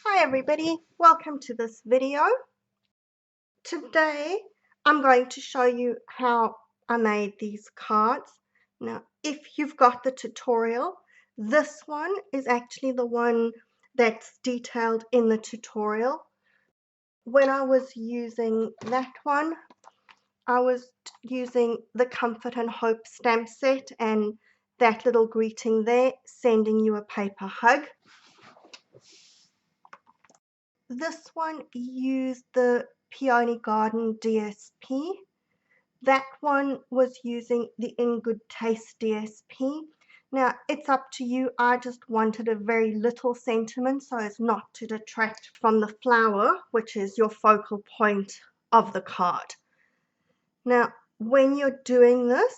Hi everybody, welcome to this video. Today I'm going to show you how I made these cards. Now if you've got the tutorial, this one is actually the one that's detailed in the tutorial. When I was using that one, I was using the Comfort and Hope stamp set and that little greeting there, sending you a paper hug. This one used the Peony Garden DSP. That one was using the In Good Taste DSP. Now, it's up to you. I just wanted a very little sentiment so as not to detract from the flower, which is your focal point of the card. Now, when you're doing this,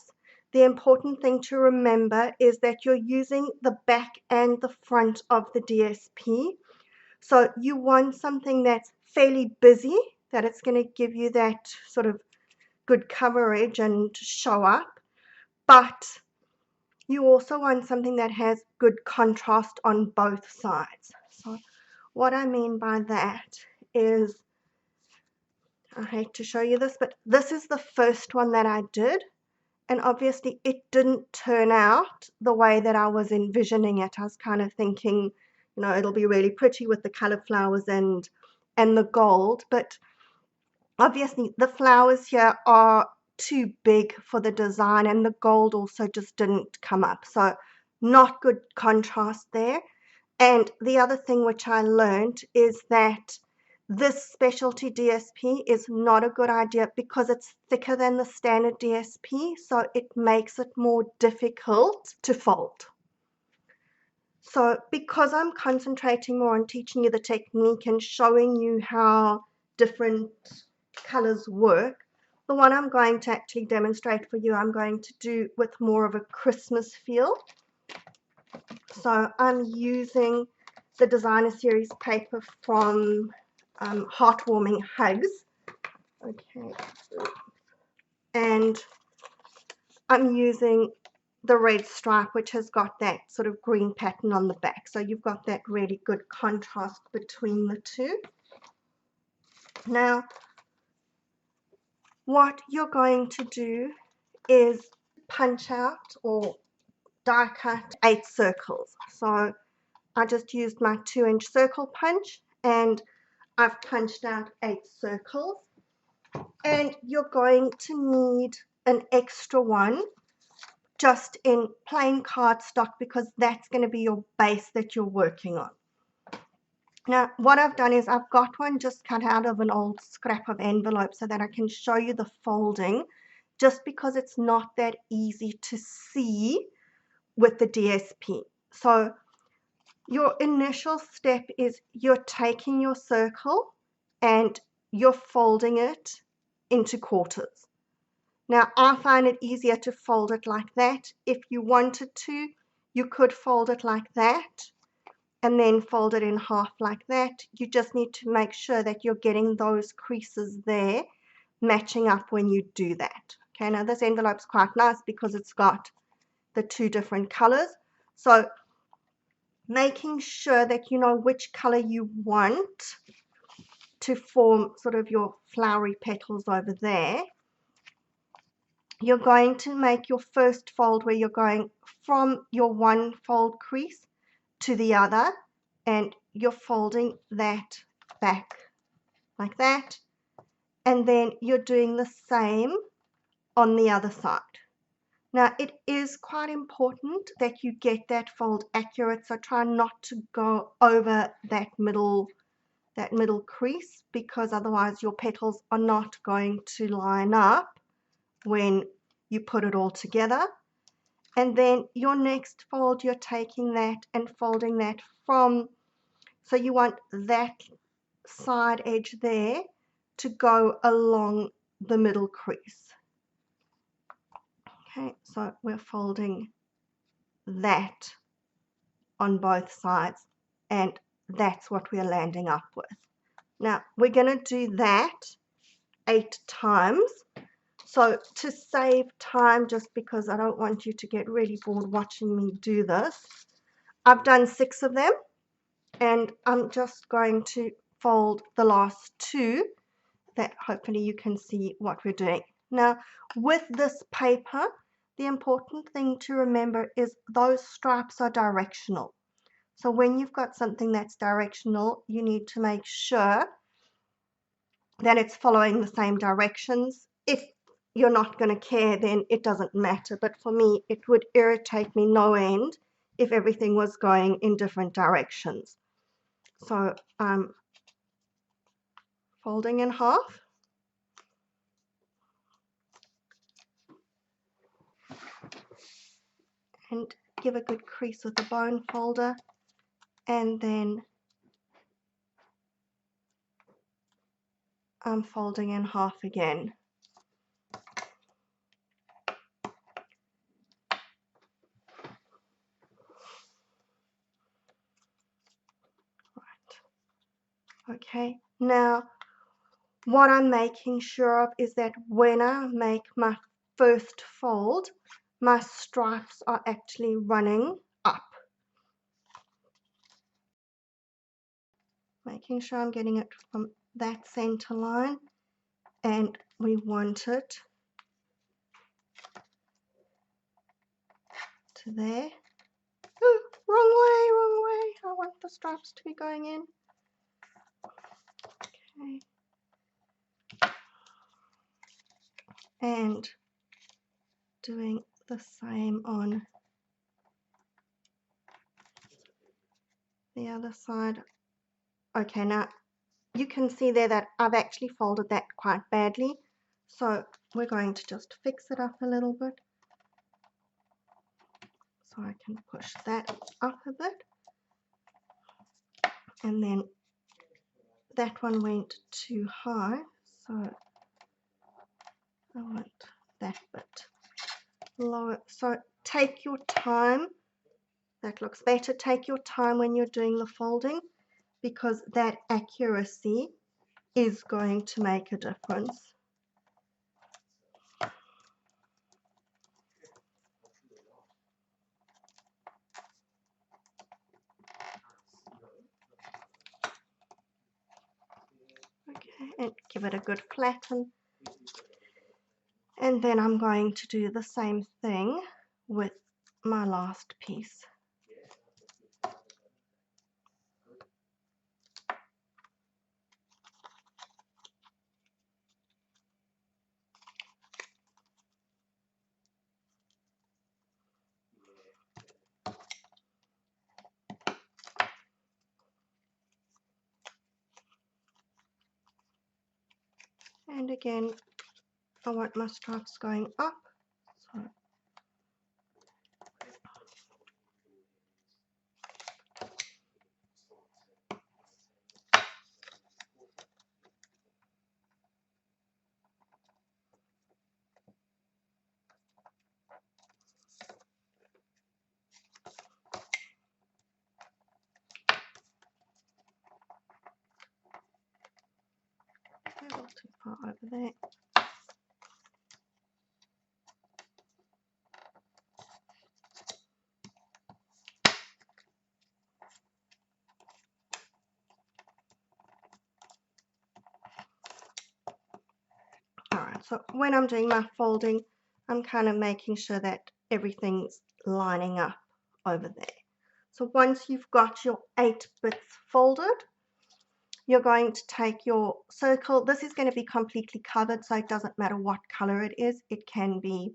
the important thing to remember is that you're using the back and the front of the DSP. So you want something that's fairly busy, that it's going to give you that sort of good coverage and show up, but you also want something that has good contrast on both sides. So what I mean by that is, I hate to show you this, but this is the first one that I did, and obviously it didn't turn out the way that I was envisioning it. I was kind of thinking, you know, it'll be really pretty with the colored flowers and the gold, but obviously the flowers here are too big for the design and the gold also just didn't come up, so not good contrast there. And the other thing which I learned is that this specialty DSP is not a good idea because it's thicker than the standard DSP, so it makes it more difficult to fold. So because I'm concentrating more on teaching you the technique and showing you how different colors work, the one I'm going to actually demonstrate for you, I'm going to do with more of a Christmas feel. So I'm using the Designer Series paper from Heartwarming Hugs. Okay, and I'm using the red stripe, which has got that sort of green pattern on the back, so you've got that really good contrast between the two. Now what you're going to do is punch out or die cut 8 circles. So I just used my 2-inch circle punch and I've punched out 8 circles, and you're going to need an extra one just in plain cardstock because that's going to be your base that you're working on. Now what I've done is I've got one just cut out of an old scrap of envelope so that I can show you the folding, just because it's not that easy to see with the DSP. So your initial step is you're taking your circle and you're folding it into quarters. Now I find it easier to fold it like that. If you wanted to, you could fold it like that and then fold it in half like that. You just need to make sure that you're getting those creases there matching up when you do that. Okay, now this envelope's quite nice because it's got the 2 different colors. So making sure that you know which color you want to form sort of your flowery petals over there, you're going to make your first fold where you're going from your one fold crease to the other, and you're folding that back like that, and then you're doing the same on the other side. Now it is quite important that you get that fold accurate, so try not to go over that middle crease, because otherwise your petals are not going to line up when you put it all together. And then your next fold, you're taking that and folding that from, so you want that side edge there to go along the middle crease. Okay, so we're folding that on both sides, and that's what we're landing up with. Now we're going to do that 8 times. So to save time, just because I don't want you to get really bored watching me do this, I've done 6 of them. and I'm just going to fold the last two, that hopefully you can see what we're doing. Now with this paper, the important thing to remember is those stripes are directional. So when you've got something that's directional, you need to make sure that it's following the same directions. If you're not going to care, then it doesn't matter. But for me, it would irritate me no end if everything was going in different directions. So I'm folding in half. And give a good crease with the bone folder. And then I'm folding in half again. Right. Okay, now what I'm making sure of is that when I make my first fold, my stripes are actually running up. Making sure I'm getting it from that center line, and we want it to there. Oh, wrong way, wrong way. I want the stripes to be going in. Okay. And doing the same on the other side. Okay, now you can see there that I've actually folded that quite badly, so we're going to just fix it up a little bit so I can push that up a bit, and then that one went too high, so I want that bit lower. So take your time. That looks better. Take your time when you're doing the folding, because that accuracy is going to make a difference. Okay, and give it a good flatten. And then I'm going to do the same thing with my last piece. And again, I want my stripes going up. So a little too far over there. Alright, so when I'm doing my folding, I'm kind of making sure that everything's lining up over there. So once you've got your 8 bits folded, you're going to take your circle. This is going to be completely covered, so it doesn't matter what color it is. It can be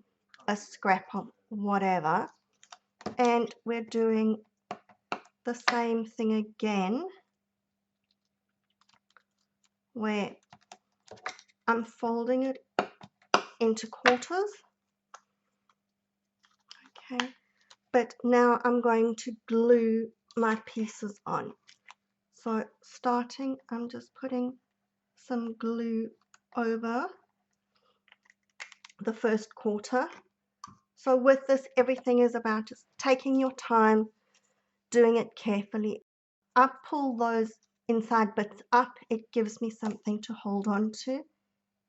a scrap of whatever. And we're doing the same thing again, where I'm folding it into quarters. Okay, but now I'm going to glue my pieces on. So starting, I'm just putting some glue over the first quarter. So with this, everything is about just taking your time, doing it carefully. I pull those inside bits up. It gives me something to hold on to.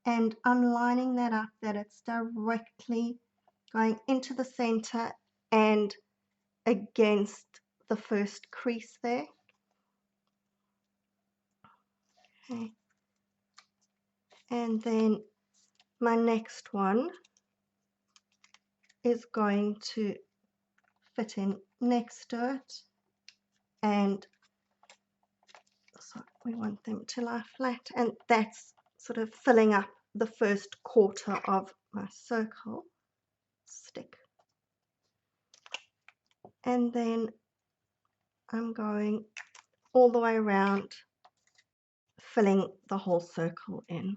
And I'm lining that up that it's directly going into the center and against the first crease there. Okay. And then my next one is going to fit in next to it, and so we want them to lie flat, and that's sort of filling up the first quarter of my circle stick. And then I'm going all the way around, filling the whole circle in.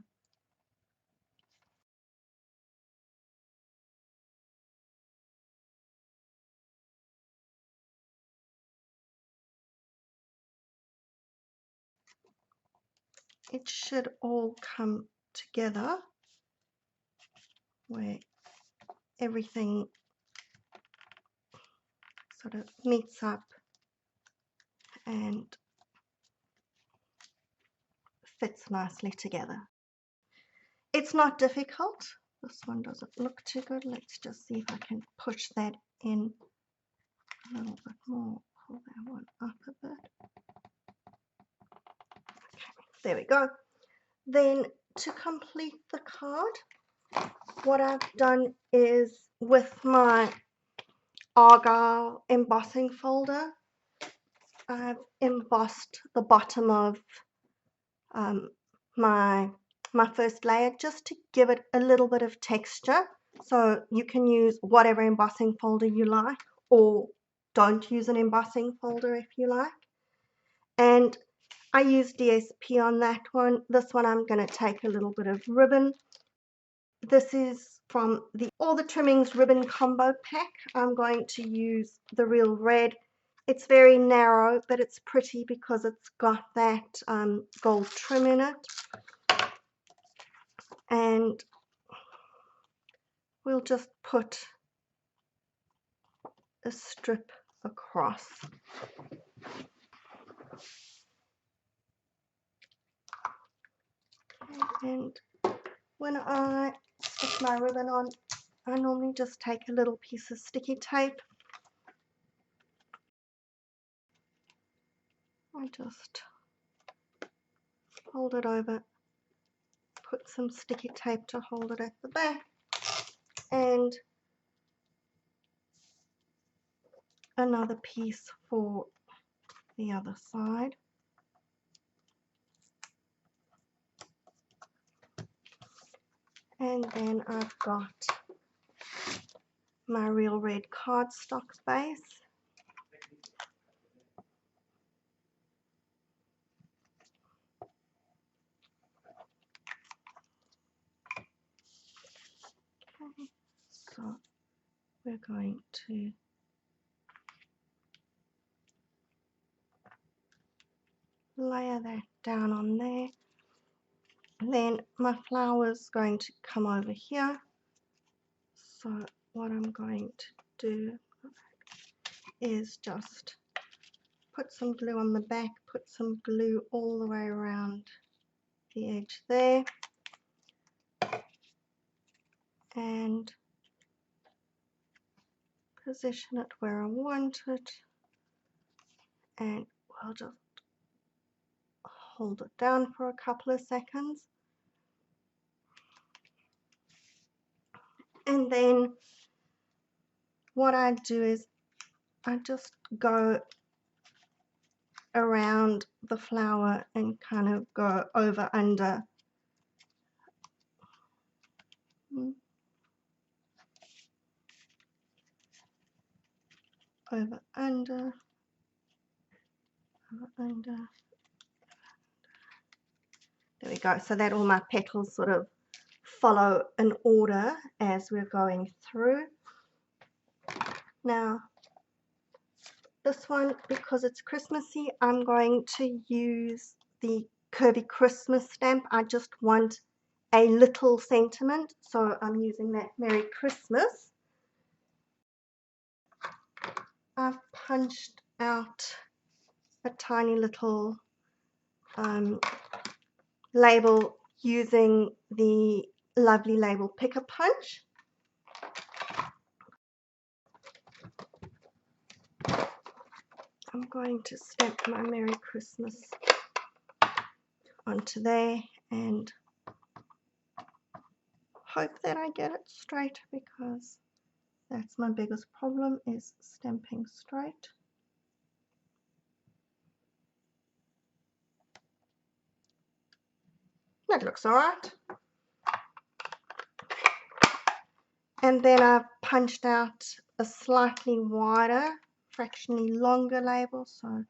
It should all come together where everything sort of meets up and fits nicely together. It's not difficult. This one doesn't look too good. Let's just see if I can push that in a little bit more. Pull that one up a bit. Okay, there we go. Then to complete the card, what I've done is with my Argyle embossing folder, I've embossed the bottom of my first layer just to give it a little bit of texture. So you can use whatever embossing folder you like, or don't use an embossing folder if you like. And I use DSP on that one. This one I'm going to take a little bit of ribbon. This is from the All the Trimmings ribbon combo pack. I'm going to use the Real Red. It's very narrow, but it's pretty because it's got that gold trim in it. And we'll just put a strip across. And when I stick my ribbon on, I normally just take a little piece of sticky tape. I just fold it over, put some sticky tape to hold it at the back, and another piece for the other side. And then I've got my Real Red cardstock base. Okay, so we're going to layer that down on there. Then my flower is going to come over here. So what I'm going to do is just put some glue on the back, put some glue all the way around the edge there, and position it where I want it, and we'll just hold it down for a couple of seconds. And then what I do is I just go around the flower and kind of go over under. Over under, over under. There we go, so that all my petals sort of follow an order as we're going through. Now this one, because it's Christmassy, I'm going to use the Curvy Christmas stamp. I just want a little sentiment, so I'm using that Merry Christmas. I've punched out a tiny little label using the lovely label Picker Punch. I'm going to stamp my Merry Christmas onto there and hope that I get it straight, because that's my biggest problem, is stamping straight. That looks alright. And then I've punched out a slightly wider, fractionally longer label, so I'm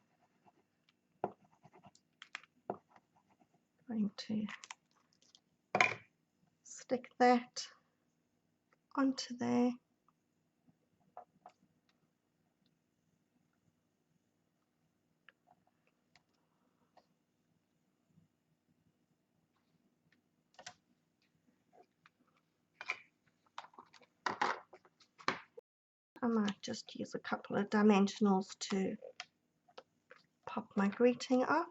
going to stick that onto there. I might just use a couple of dimensionals to pop my greeting up.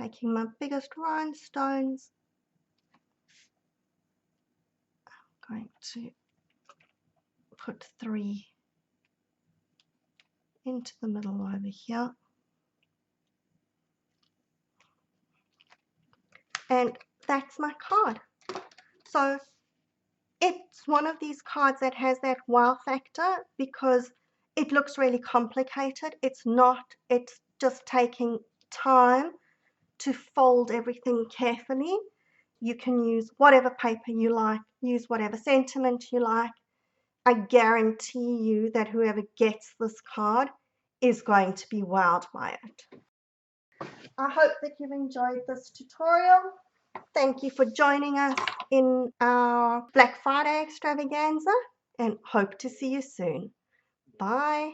Taking my biggest rhinestones, I'm going to put 3 into the middle over here. And that's my card. So it's one of these cards that has that wow factor because it looks really complicated. It's not, it's just taking time to fold everything carefully. You can use whatever paper you like, use whatever sentiment you like. I guarantee you that whoever gets this card is going to be wowed by it. I hope that you've enjoyed this tutorial. Thank you for joining us in our Black Friday extravaganza, and hope to see you soon. Bye.